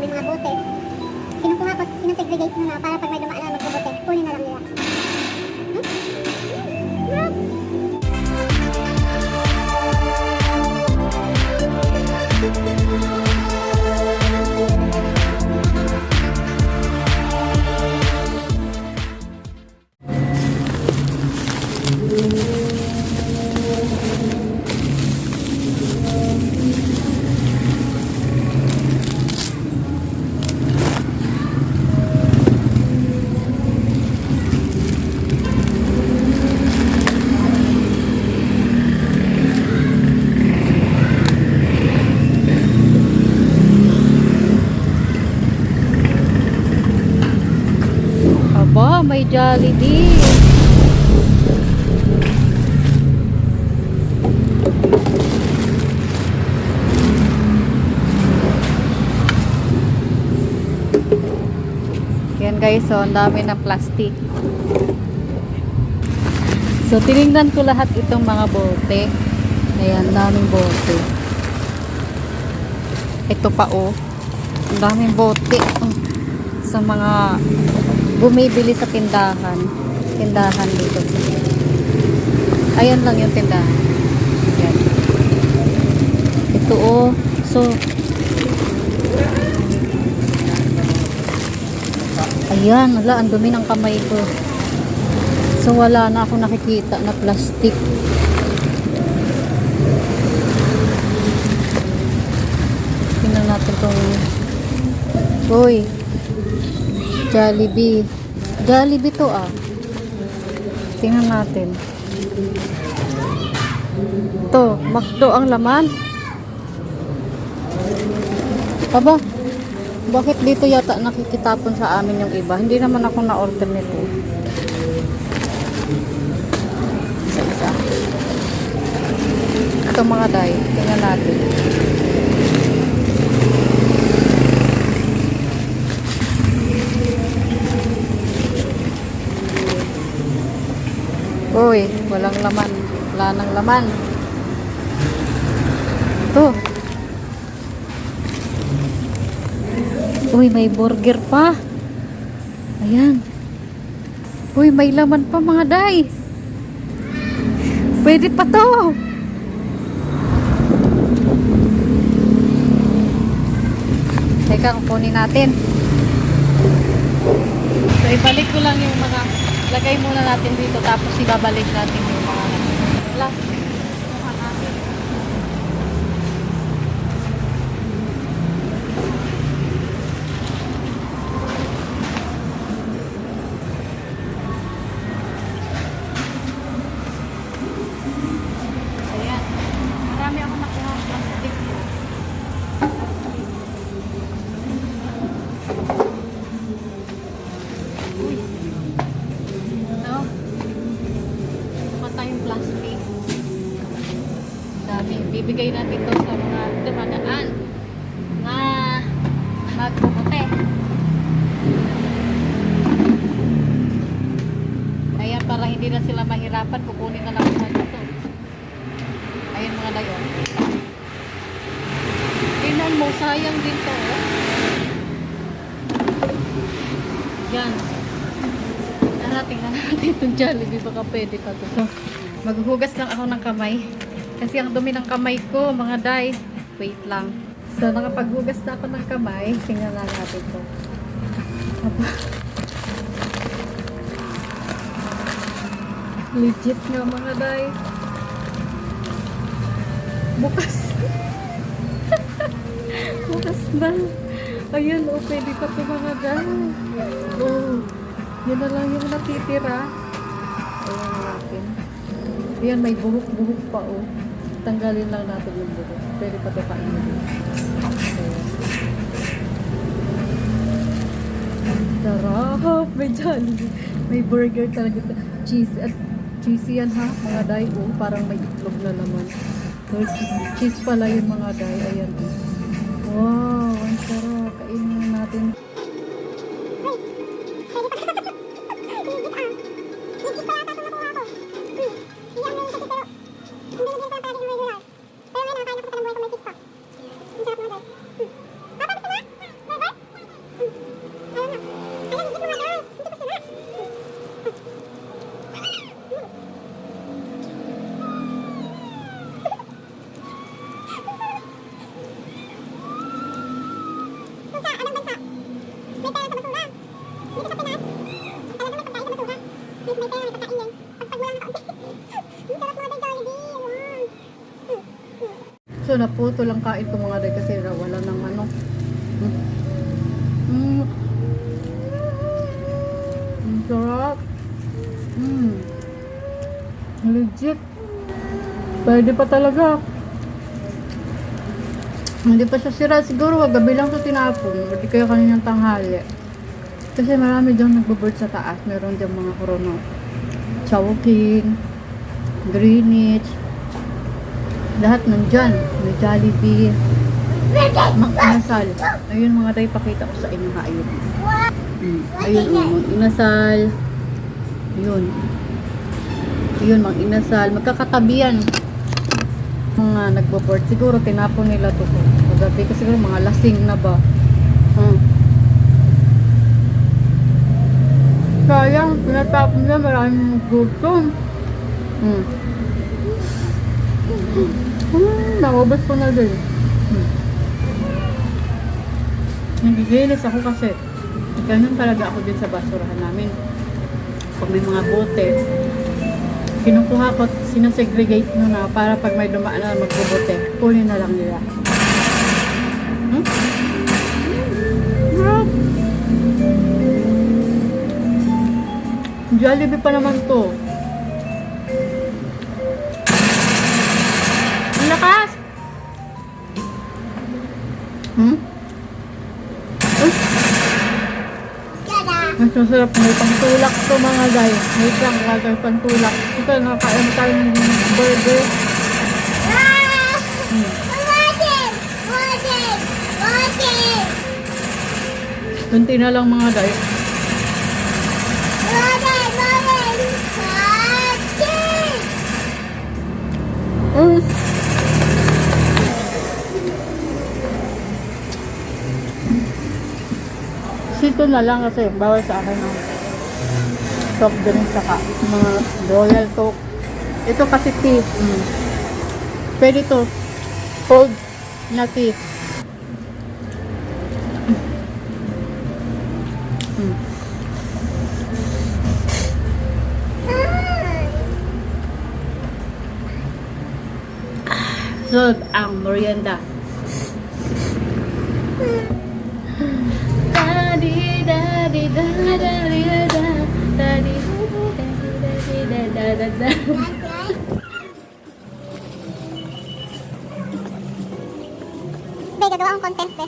yung mga bote. Kinukuha ko, sinasegregate mo na para pag may dumaan na magbobote, kunin na lang nila. Aba, may Jollibee. Yan guys, so ang dami ng plastic. So tinignan ko lahat itong mga bote. Ayan, daming bote. Ito pa oh. Ang daming bote. Sa mga bumibili sa tindahan. Tindahan dito. Ayan lang yung tindahan. Ayan. Ito oh. So ayan, wala, ang dumi ng kamay ko. So wala na ako nakikita na plastic. Tingnan natin kung uy, Jollibee. Jollibee to ah. Tingnan natin. To, McDo ang laman. Aba, bakit dito yata nakikitapon sa amin yung iba? Hindi naman ako na-order nito. Isa-isa. Ito mga day. Tingnan natin. Uy, walang laman. Wala nang laman. Ito. Uy, may burger pa. Ayan. Uy, may laman pa mga day. Pwede pa to. Teka, kukunin natin. So, ibalik ko lang yung mga lagay muna natin dito tapos ibabalik natin yung mga plastic. Ayan. Marami ako nakuha ng plastic. Uy. Ito. Saka tayong plastic. Dami. Bibigay natin ito sa mga dumadaan na magpuputi. Ayan, para hindi na sila mahirapan, kukunin na lang sa dito. Ayan mga dayon. Tingnan mo, sayang din to. Yan. Tingnan natin itong Jollibee. Baka pwede pa to. So, maghuhugas lang ako ng kamay. Kasi ang dumi ng kamay ko, mga day. Wait lang. So, nakapaghugas na ako ng kamay. Tingnan na natin to. Aba. Legit nga mga day. Bukas. Bukas na. Ayan, oh, pwede pa ito mga day. Oh, yan na lang yung natitira. Ayan natin. Ayan, may buhok-buhok pa, oh. Tanggalin lang natin yung buhok. Pwede pa ito kainin. Sarap! May Jollibee. May burger talaga. Cheese at cheesy yan ha, mga day. Oh, parang may itlog na naman. So, cheese pala yung mga day. Ayan. Wow, ang sarap. Kainin natin. Ito na po, ito lang kain ko mga day kasi wala nang ano. Ang sarap. Legit. Pwede pa talaga. Hindi pa siya sira. Siguro gabi lang ito tinapon. Hindi kaya kaninang tanghali. Kasi marami dyan nagbo-board sa taas. Meron dyan mga korono. Chowking, Greenwich. Lahat nandyan. May Jollibee. Mang-inasal. Ayun mga day, pakita ko sa inyo ha. Ayun. Ayun o, mang-inasal. Ayun. Ayun, mang-inasal. Magkakatabi yan. Mga nagbo-board. Siguro tinapon nila to ko. Magabi kasi siguro mga lasing na ba. Sayang, pinatapon nila. Maraming gusto. Nakubos ko na din. Nagigilis ako kasi ganun talaga ako din sa basurahan namin. Pag may mga bote, kinukuha ko, sinasegregate nyo na para pag may dumaan na magbubote, kunin na lang nila. Jollibee pa naman to. Ang lakas! Mas masarap, may pantulak to mga guys. May pang lagay pantulak. Ito, nakain tayo ng burger. Kunti na lang mga guys. Sito na lang kasi bawal sa akin ng soft drink saka mga royal coke. Ito kasi tea. Pwede to cold na tea. So, ang merienda. Daddy, daddy, daddy, daddy, daddy, daddy, daddy. Be, gagawa akong content, be.